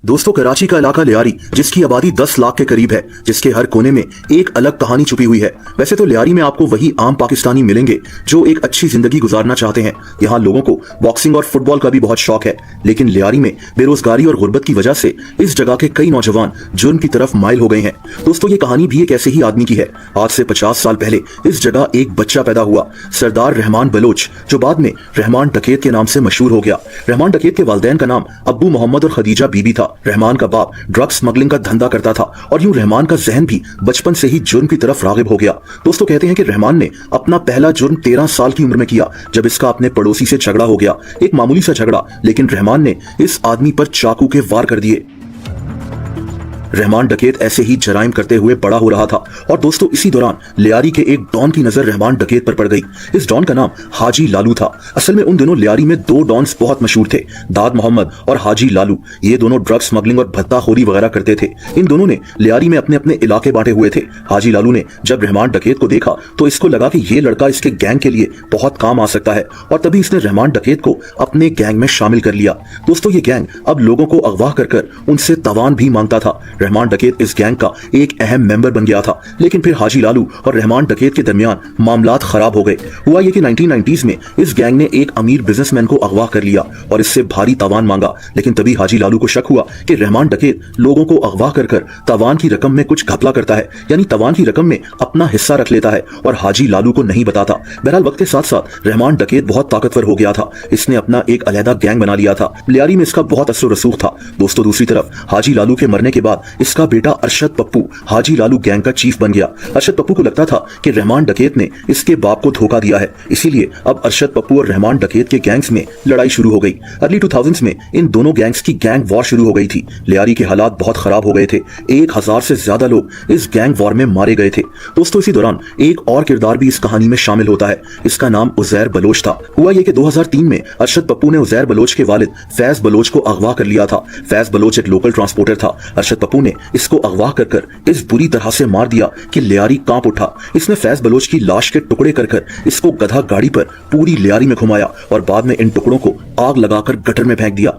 दोस्तों, कराची का इलाका लियारी, जिसकी आबादी 10 लाख के करीब है, जिसके हर कोने में एक अलग कहानी छुपी हुई है। वैसे तो लियारी में आपको वही आम पाकिस्तानी मिलेंगे जो एक अच्छी जिंदगी गुजारना चाहते हैं। यहाँ लोगों को बॉक्सिंग और फुटबॉल का भी बहुत शौक है, लेकिन लियारी में बेरोजगारी और गुर्बत की वजह से इस जगह के कई नौजवान जुर्म की तरफ माइल हो गए हैं। दोस्तों, ये कहानी भी एक ऐसे ही आदमी की है। आज से 50 साल पहले इस जगह एक बच्चा पैदा हुआ, सरदार रहमान बलोच, जो बाद में रहमान डकैत के नाम से मशहूर हो गया। रहमान डकैत के वालिदैन का नाम अब्बू मोहम्मद और खदीजा बीबी था। रहमान का बाप ड्रग स्मगलिंग का धंधा करता था और यूं रहमान का जहन भी बचपन से ही जुर्म की तरफ रागिब हो गया। दोस्तों, कहते हैं कि रहमान ने अपना पहला जुर्म 13 साल की उम्र में किया, जब इसका अपने पड़ोसी से झगड़ा हो गया। एक मामूली सा झगड़ा, लेकिन रहमान ने इस आदमी पर चाकू के वार कर दिए। रहमान डकैत ऐसे ही जराइम करते हुए बड़ा हो रहा था और दोस्तों, इसी दौरान लियारी के एक डॉन की नजर रहमान डकैत पर पड़ गई। इस डॉन का नाम हाजी लालू था। असल में उन दिनों लियारी में 2 डॉन्स बहुत मशहूर थे, दाद मोहम्मद और हाजी लालू। ये दोनों ड्रग स्मगलिंग और भत्ताखोरी वगैरह करते थे। इन दोनों ने लियारी में अपने अपने इलाके बांटे हुए थे। हाजी लालू ने जब रहमान डकैत को देखा तो इसको लगा कि ये लड़का इसके गैंग के लिए बहुत काम आ सकता है और तभी इसने रहमान डकैत को अपने गैंग में शामिल कर लिया। दोस्तों, ये गैंग अब लोगों को अगवा कर उनसे तवान भी मांगता था। रहमान डकैत इस गैंग का एक अहम मेंबर बन गया था, लेकिन फिर हाजी लालू और रहमान डकैत के दरमियान मामलात खराब हो गए। हुआ ये कि 1990s में इस गैंग ने एक अमीर बिजनेसमैन को अगवा कर लिया और इससे भारी तवान मांगा। लेकिन तभी हाजी लालू को शक हुआ कि रहमान डकैत लोगों को अगवा कर तवान की रकम में कुछ घपला करता है, यानी तवान की रकम में अपना हिस्सा रख लेता है और हाजी लालू को नहीं बताता। बहरहाल वक्त के साथ साथ रहमान डकैत बहुत ताकतवर हो गया था। इसने अपना एक अलहदा गैंग बना लिया था। लियारी में इसका बहुत असर रसूख था। दोस्तों, दूसरी तरफ हाजी लालू के मरने के बाद इसका बेटा अरशद पप्पू हाजी लालू गैंग का चीफ बन गया। अरशद पप्पू को लगता था कि रहमान डकैत ने इसके बाप को धोखा दिया है, इसीलिए अब अरशद पप्पू और रहमान डकैत के गैंग्स में लड़ाई शुरू हो गई। अर्ली 2000s में इन दोनों गैंग्स की गैंग वॉर शुरू हो गई थी। लियारी के हालात बहुत खराब हो गए थे। 1000 से ज्यादा लोग इस गैंग वॉर में मारे गए थे। दोस्तों, इसी दौरान एक और किरदार भी इस कहानी में शामिल होता है। इसका नाम उजैर बलोच था। हुआ ये कि 2003 में अरशद पप्पू ने उजैर बलोच के वालिद फैज बलोच को अगवा कर लिया था। फैज बलोच एक लोकल ट्रांसपोर्टर था। अरशद पप्पू ने इसको अगवा कर इस बुरी तरह से मार दिया कि लियारी कांप उठा। इसने फैज बलोच की लाश के टुकड़े कर इसको गधा गाड़ी पर पूरी लियारी में घुमाया और बाद में इन टुकड़ों को आग लगाकर गटर में फेंक दिया।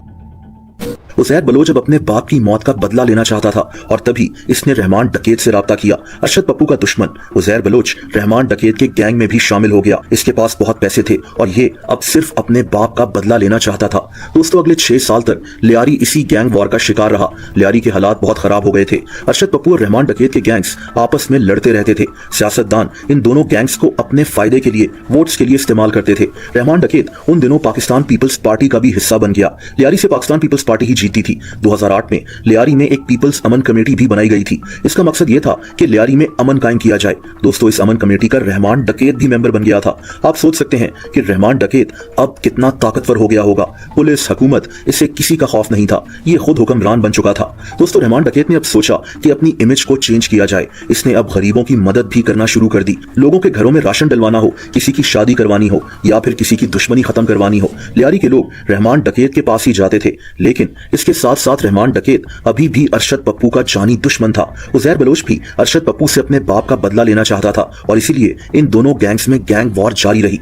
उजैर बलोच अब अपने बाप की मौत का बदला लेना चाहता था और तभी इसने रहमान डकैत से राब्ता किया। अरशद पप्पू का दुश्मन उजैर बलोच रहमान डकैत के गैंग में भी शामिल हो गया। इसके पास बहुत पैसे थे और ये अब सिर्फ अपने बाप का बदला लेना चाहता था। दोस्तों, अगले 6 साल तक लियारी इसी गैंग वॉर का शिकार रहा। लियारी के हालात बहुत खराब हो गए थे। अरशद पप्पू और रहमान डकैत के गैंग्स आपस में लड़ते रहते थे। सियासतदान इन दोनों गैंग्स को अपने फायदे के लिए, वोट्स के लिए इस्तेमाल करते थे। रहमान डकैत उन दिनों पाकिस्तान पीपल्स पार्टी का भी हिस्सा बन गया। लियारी से पाकिस्तान पीपल्स पार्टी ही जीती थी। 2008 में लियारी में एक पीपल्स अमन कमेटी भी बनाई गई थी। इसका मकसद यह था कि लियारी में अमन कायम किया जाए। दोस्तों, इस अमन कमेटी का रहमान डकैत भी मेंबर बन गया था। आप सोच सकते हैं कि रहमान डकैत अब कितना ताकतवर हो गया होगा। पुलिस, हुकूमत, इससे किसी का खौफ नहीं था। ये खुद हुक्मरान बन चुका था। दोस्तों, रहमान डकैत ने अब सोचा कि अपनी इमेज को चेंज किया जाए। इसने अब गरीबों की मदद भी करना शुरू कर दी। लोगों के घरों में राशन डलवाना हो, किसी की शादी करवानी हो या फिर किसी की दुश्मनी खत्म करवानी हो, लियारी के लोग रहमान डकैत के पास ही जाते थे। लेकिन इसके साथ साथ रहमान डकैत अभी भी अरशद पप्पू का जानी दुश्मन था। उजैर बलोच भी अरशद पप्पू से अपने बाप का बदला लेना चाहता था और इसीलिए इन दोनों गैंग्स में गैंग वॉर जारी रही।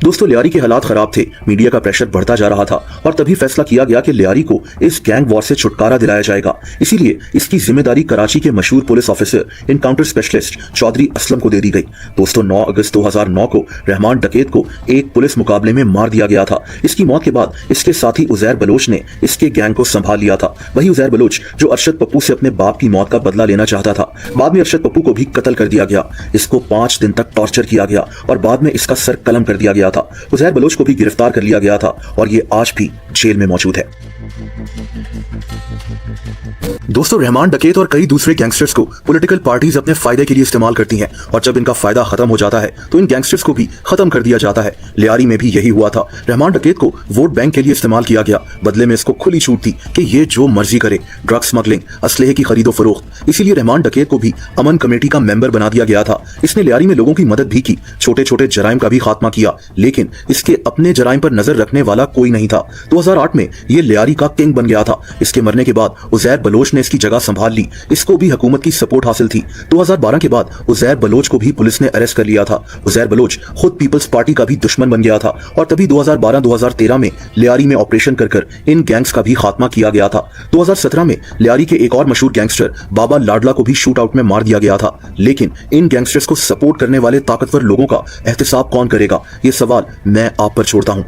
दोस्तों, लियारी के हालात खराब थे। मीडिया का प्रेशर बढ़ता जा रहा था और तभी फैसला किया गया कि लियारी को इस गैंग वॉर से छुटकारा दिलाया जाएगा। इसीलिए इसकी जिम्मेदारी कराची के मशहूर police officer, encounter specialist Chaudhary Aslam को दे दी गई। दोस्तों, 9 अगस्त 2009 को रहमान डकैत को एक पुलिस मुकाबले में मार दिया गया था। इसकी मौत के बाद इसके साथी उजैर बलोच ने इसके गैंग को संभाल लिया था। वही उजैर बलोच जो अरशद पप्पू से अपने बाप की मौत का बदला लेना चाहता था। बाद में अरशद पप्पू को भी कत्ल कर दिया गया। इसको 5 दिन तक टॉर्चर किया गया और बाद में इसका सर कलम कर दिया गया था। उजैर बलोच को भी गिरफ्तार कर लिया गया था और ये आज भी जेल में मौजूद है। दोस्तों, रहमान डकैत और कई दूसरे गैंगस्टर्स को पॉलिटिकल पार्टीज अपने फायदे के लिए इस्तेमाल करती हैं और जब इनका फायदा खत्म हो जाता है तो इन गैंगस्टर्स को भी खत्म कर दिया जाता है। लियारी में भी यही हुआ था। रहमान डकैत को वोट बैंक के लिए इस्तेमाल किया गया। बदले में इसको खुली छूट थी कि ये जो मर्जी करे, ड्रग स्मगलिंग, असलहे की खरीदो फरोख्त। इसीलिए रहमान डकैत को भी अमन कमेटी का मेंबर बना दिया गया था। इसने लियारी में लोगों की मदद भी की, छोटे छोटे जराइम का भी खात्मा किया, लेकिन इसके अपने जराइम पर नजर रखने वाला कोई नहीं था। 2008 में ये लियारी का किंग बन गया था। इसके मरने के बाद उजैर बलोच ने इसकी जगह संभाल ली। इसको भी हुकूमत की सपोर्ट हासिल थी। 2012 के बाद उजैर बलोच को भी पुलिस ने अरेस्ट कर लिया था। उजैर बलोच खुद पीपल्स पार्टी का भी दुश्मन बन गया था और तभी 2012-2013 में लियारी में ऑपरेशन कर इन गैंग्स का भी खात्मा किया गया था। 2017 में लियारी के एक और मशहूर गैंगस्टर बाबा लाडला को भी शूट आउट में मार दिया गया था। लेकिन इन गैंगस्टर्स को सपोर्ट करने वाले ताकतवर लोगों का एहतसाब कौन करेगा, ये सवाल मैं आप पर छोड़ता हूं।